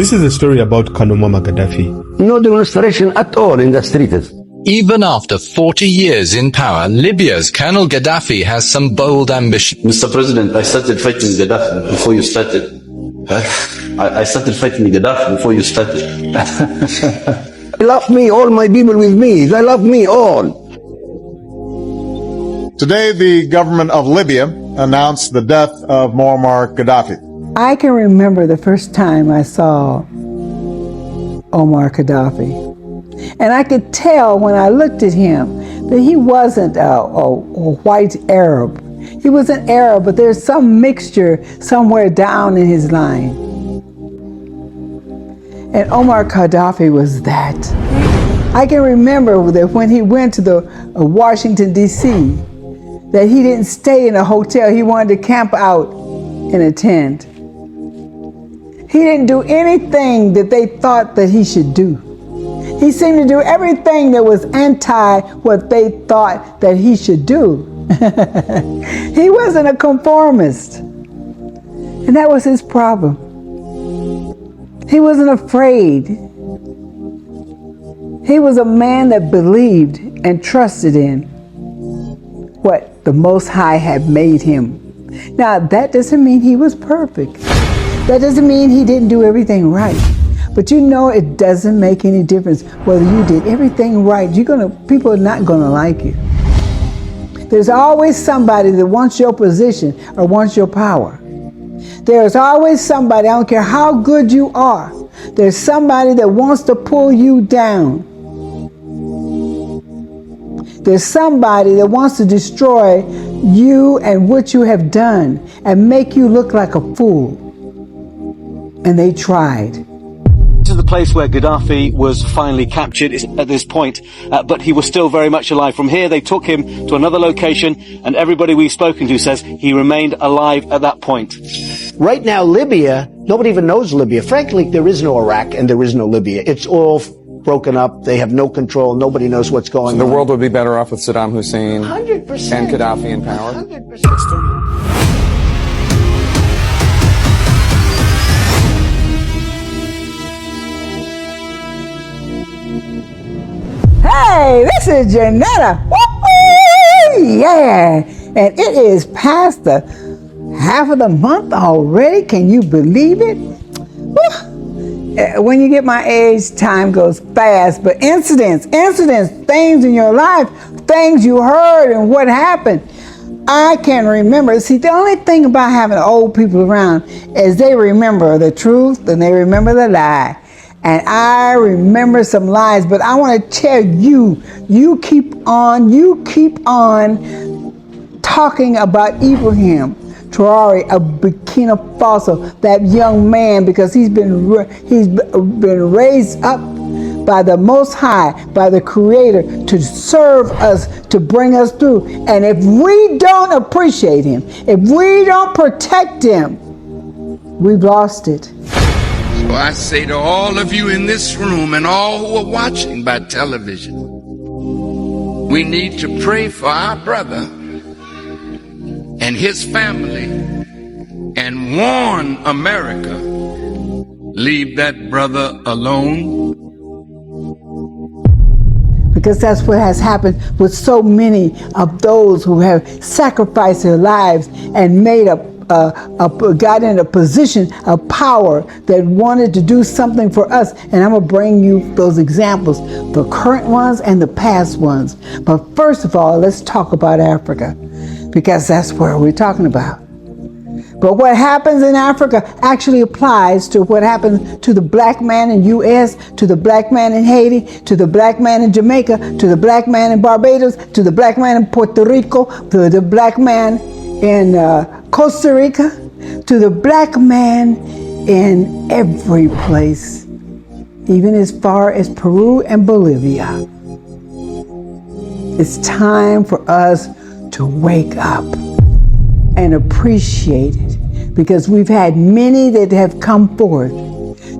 This is a story about Muammar Gaddafi. No demonstration at all in the streets. Even after 40 years in power, Libya's Colonel Gaddafi has some bold ambitions. Mr. President, I started fighting Gaddafi before you started. I started fighting Gaddafi before you started. They love me, all my people with me. They love me all. Today, the government of Libya announced the death of Muammar Gaddafi. I can remember the first time I saw Muammar Gaddafi. And I could tell when I looked at him that he wasn't a white Arab. He was an Arab, but there's some mixture somewhere down in his line. And Muammar Gaddafi was that. I can remember that when he went to the Washington, D.C., that he didn't stay in a hotel. He wanted to camp out in a tent. He didn't do anything that they thought that he should do. He seemed to do everything that was anti what they thought that he should do. He wasn't a conformist. And that was his problem. He wasn't afraid. He was a man that believed and trusted in what the Most High had made him. Now, that doesn't mean he was perfect. That doesn't mean he didn't do everything right. But you know, it doesn't make any difference whether you did everything right. People are not gonna like you. There's always somebody that wants your position or wants your power. There's always somebody, I don't care how good you are, there's somebody that wants to pull you down. There's somebody that wants to destroy you and what you have done and make you look like a fool. And they tried. This is the place where Gaddafi was finally captured at this point, but he was still very much alive. From here, they took him to another location, and everybody we've spoken to says he remained alive at that point. Right now, Libya, nobody even knows Libya. Frankly, there is no Iraq and there is no Libya. It's all broken up. They have no control. Nobody knows what's going on. The world would be better off with Saddam Hussein 100%. and Gaddafi in power? 100%. Hey, this is Janetta. Woo-hoo! Yeah, and it is past the half of the month already. Can you believe it? Woo. When you get my age, time goes fast. But incidents, things in your life, things you heard and what happened, I can remember. See, the only thing about having old people around is they remember the truth and they remember the lie. And I remember some lies, but I want to tell you, you keep on talking about Ibrahim Traore of Burkina Faso, that young man, because he's been raised up by the Most High, by the Creator, to serve us, to bring us through. And if we don't appreciate him, if we don't protect him, we've lost it. So I say to all of you in this room and all who are watching by television, we need to pray for our brother and his family and warn America, leave that brother alone. Because that's what has happened with so many of those who have sacrificed their lives and made got in a position of power that wanted to do something for us. And I'm going to bring you those examples, the current ones and the past ones. But first of all, let's talk about Africa, because that's where we're talking about. But what happens in Africa actually applies to what happens to the black man in U.S., to the black man in Haiti, to the black man in Jamaica, to the black man in Barbados, to the black man in Puerto Rico, to the black man in Costa Rica, to the black man in every place, even as far as Peru and Bolivia. It's time for us to wake up and appreciate it, because we've had many that have come forth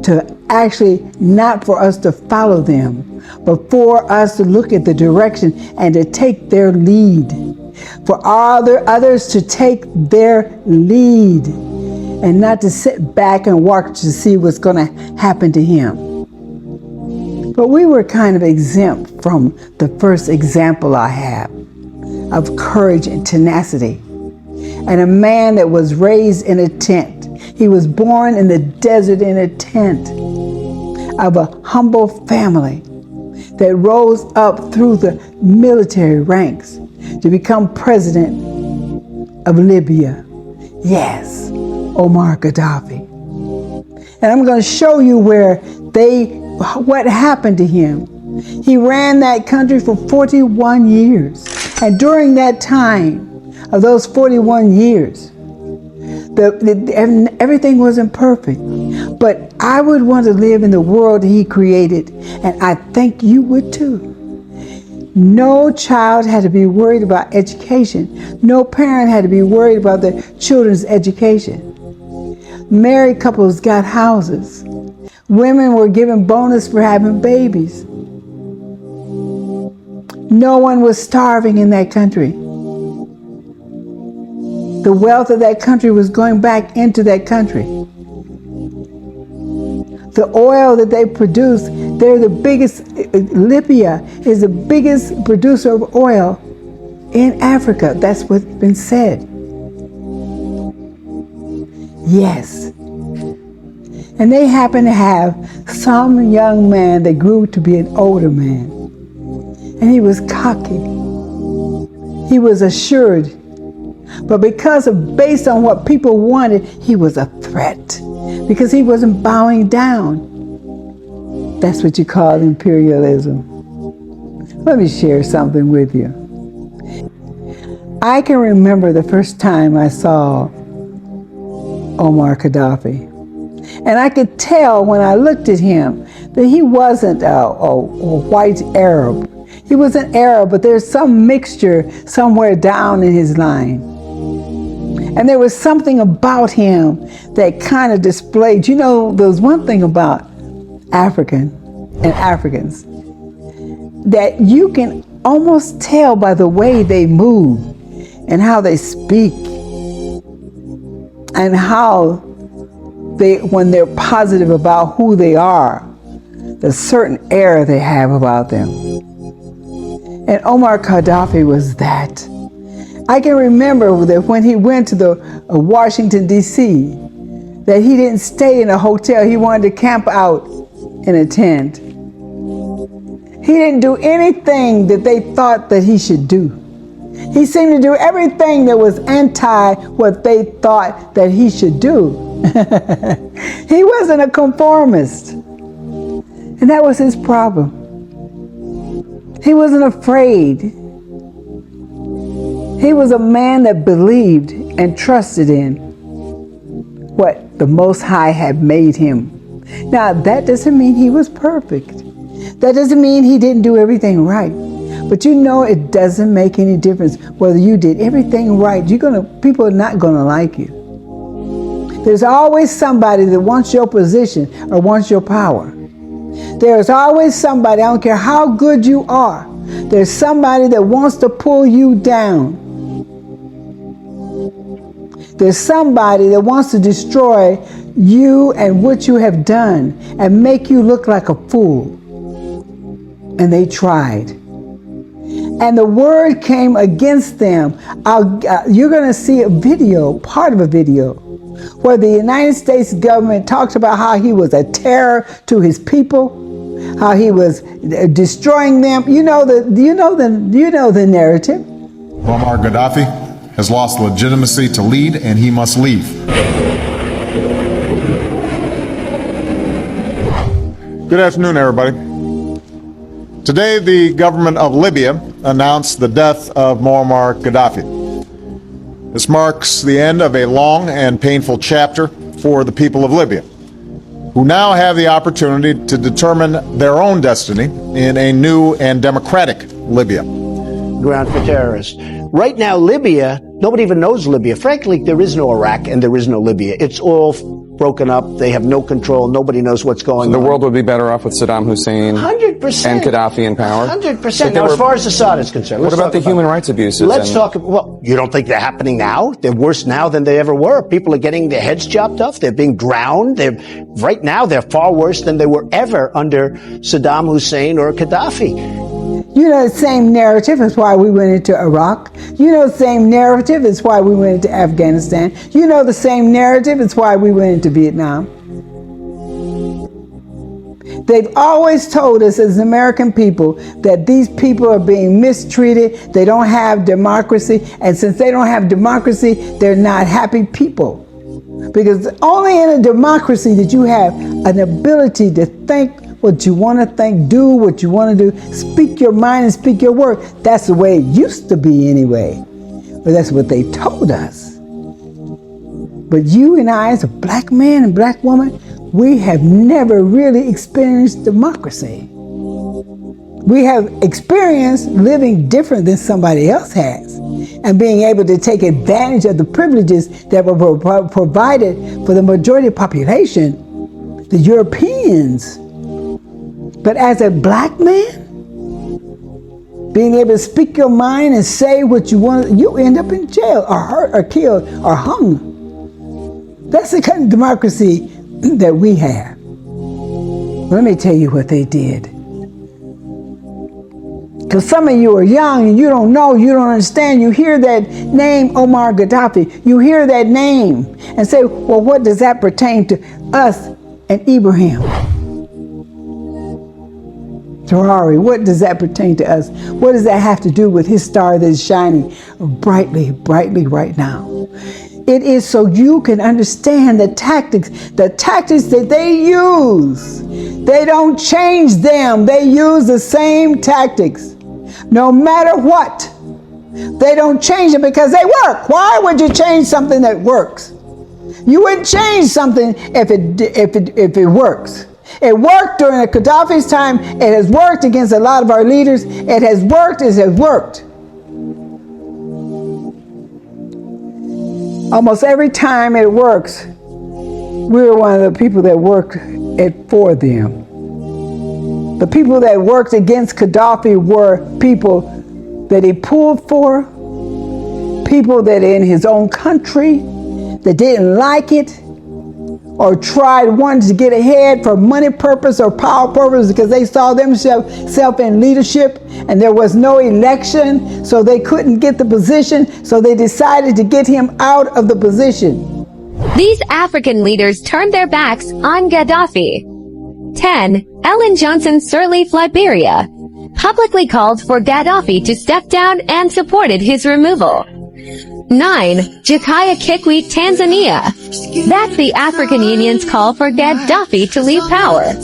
to actually, not for us to follow them, but for us to look at the direction and to take their lead. For others to take their lead and not to sit back and watch to see what's going to happen to him. But we were kind of exempt from the first example I have of courage and tenacity, and a man that was raised in a tent. He was born in the desert in a tent of a humble family that rose up through the military ranks to become president of Libya. Yes, Muammar Gaddafi. And I'm going to show you what happened to him. He ran that country for 41 years. And during that time, of those 41 years, everything wasn't perfect. But I would want to live in the world he created, and I think you would too. No child had to be worried about education. No parent had to be worried about their children's education. Married couples got houses. Women were given bonus for having babies. No one was starving in that country. The wealth of that country was going back into that country. The oil that they produce, they're the biggest, Libya is the biggest producer of oil in Africa. That's what's been said. Yes. And they happen to have some young man that grew to be an older man. And he was cocky. He was assured. But based on what people wanted, he was a threat. Because he wasn't bowing down. That's what you call imperialism. Let me share something with you. I can remember the first time I saw Muammar Gaddafi. And I could tell when I looked at him that he wasn't a white Arab. He was an Arab, but there's some mixture somewhere down in his line. And there was something about him that kind of displayed, there's one thing about Africans, that you can almost tell by the way they move and how they speak and how when they're positive about who they are, the certain air they have about them. And Muammar Gaddafi was that. I can remember that when he went to Washington, D.C., that he didn't stay in a hotel. He wanted to camp out in a tent. He didn't do anything that they thought that he should do. He seemed to do everything that was anti what they thought that he should do. He wasn't a conformist. And that was his problem. He wasn't afraid. He was a man that believed and trusted in what the Most High had made him. Now, that doesn't mean he was perfect. That doesn't mean he didn't do everything right. But it doesn't make any difference whether you did everything right. People are not going to like you. There's always somebody that wants your position or wants your power. There's always somebody, I don't care how good you are, there's somebody that wants to pull you down. There's somebody that wants to destroy you and what you have done and make you look like a fool. And they tried. And the word came against them. You're going to see part of a video, where the United States government talks about how he was a terror to his people, how he was destroying them. You know the narrative. Muammar Gaddafi has lost legitimacy to lead, and he must leave. Good afternoon, everybody. Today, the government of Libya announced the death of Muammar Gaddafi. This marks the end of a long and painful chapter for the people of Libya, who now have the opportunity to determine their own destiny in a new and democratic Libya. Ground for terrorists. Right now, Libya, nobody even knows Libya. Frankly, there is no Iraq and there is no Libya. It's all broken up. They have no control. Nobody knows what's going on. The world would be better off with Saddam Hussein 100%. and Gaddafi in power. 100%. Now, as far as Assad is concerned, what about the human rights abuses? Let's talk. Well, you don't think they're happening now? They're worse now than they ever were. People are getting their heads chopped off. They're being drowned. Right now, they're far worse than they were ever under Saddam Hussein or Gaddafi. You know, the same narrative is why we went into Iraq. You know, the same narrative is why we went into Afghanistan. You know, the same narrative is why we went into Vietnam. They've always told us as American people that these people are being mistreated. They don't have democracy. And since they don't have democracy, they're not happy people. Because only in a democracy that you have an ability to think what you want to think, do what you want to do, speak your mind and speak your word. That's the way it used to be anyway. But that's what they told us. But you and I, as a black man and black woman, we have never really experienced democracy. We have experienced living different than somebody else has and being able to take advantage of the privileges that were provided for the majority of the population, the Europeans. But as a black man, being able to speak your mind and say what you want, you end up in jail or hurt or killed or hung. That's the kind of democracy that we have. Let me tell you what they did. Because some of you are young and you don't know, you don't understand. You hear that name, Muammar Gaddafi. You hear that name and say, well, what does that pertain to us and Ibrahim? Ferrari, what does that pertain to us? What does that have to do with his star that is shining brightly, brightly right now? It is so you can understand the tactics that they use. They don't change them. They use the same tactics. No matter what, they don't change it because they work. Why would you change something that works? You wouldn't change something if it works. It worked during Gaddafi's time. It has worked against a lot of our leaders. It has worked. It has worked. Almost every time it works, we're one of the people that worked it for them. The people that worked against Gaddafi were people that he pulled for, people that in his own country that didn't like it, or wanted to get ahead for money purpose or power purpose because they saw themselves in leadership and there was no election, so they couldn't get the position, so they decided to get him out of the position. These African leaders turned their backs on Gaddafi. 10. Ellen Johnson Sirleaf, Liberia, publicly called for Gaddafi to step down and supported his removal. 9. Jakaya Kikwete, Tanzania. That's the African Union's call for Gaddafi to leave power. 8.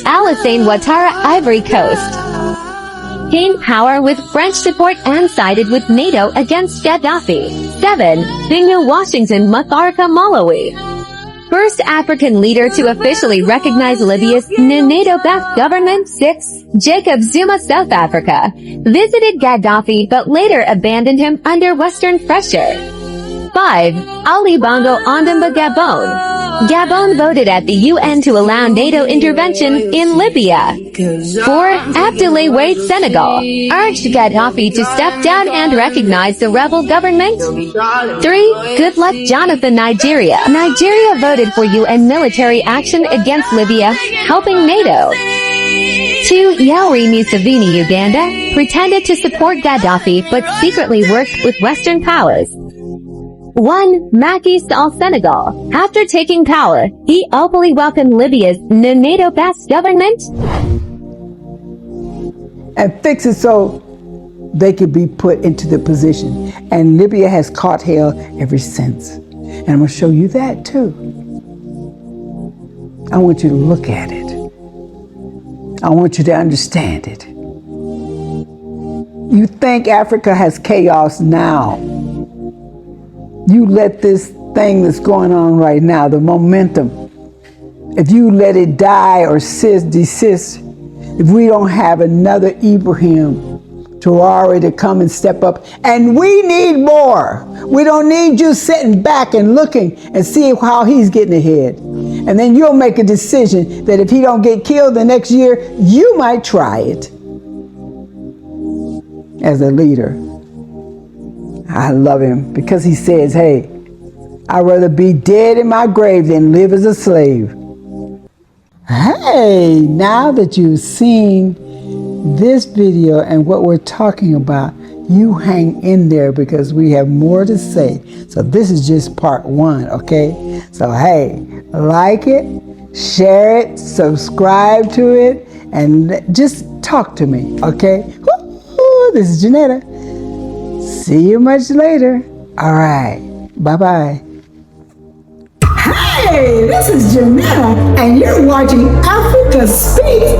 Alassane Ouattara, Ivory Coast. Gained power with French support and sided with NATO against Gaddafi. 7. Bingu Washington Mutharika, Malawi. First African leader to officially recognize Libya's NATO-backed government. 6. Jacob Zuma, South Africa, visited Gaddafi but later abandoned him under Western pressure. 5. Ali Bongo Ondimba, Gabon. Gabon voted at the UN to allow NATO intervention in Libya. 4. Abdoulaye Wade, Senegal, urged Gaddafi to step down and recognize the rebel government. 3. Goodluck Jonathan, Nigeria. Nigeria voted for UN military action against Libya, helping NATO. 2. Yoweri Museveni, Uganda, pretended to support Gaddafi but secretly worked with Western powers. 1. Macky Sall, Senegal. After taking power, he openly welcomed Libya's NATO-backed government and fix it so they could be put into the position. And Libya has caught hell ever since. And I'm going to show you that too. I want you to look at it. I want you to understand it. You think Africa has chaos now. You let this thing that's going on right now, the momentum, if you let it die or desist, if we don't have another Ibrahim Traore to come and step up. And we need more. We don't need you sitting back and looking and see how he's getting ahead. And then you'll make a decision that if he don't get killed the next year, you might try it. As a leader, I love him because he says, hey, I'd rather be dead in my grave than live as a slave. Hey, now that you've seen this video and what we're talking about, you hang in there because we have more to say. So this is just part 1, okay? So hey, like it, share it, subscribe to it, and just talk to me, okay? Woo-hoo, this is Janetta. See you much later. All right, bye-bye. Hey, this is Janetta, and you're watching Africa Speak.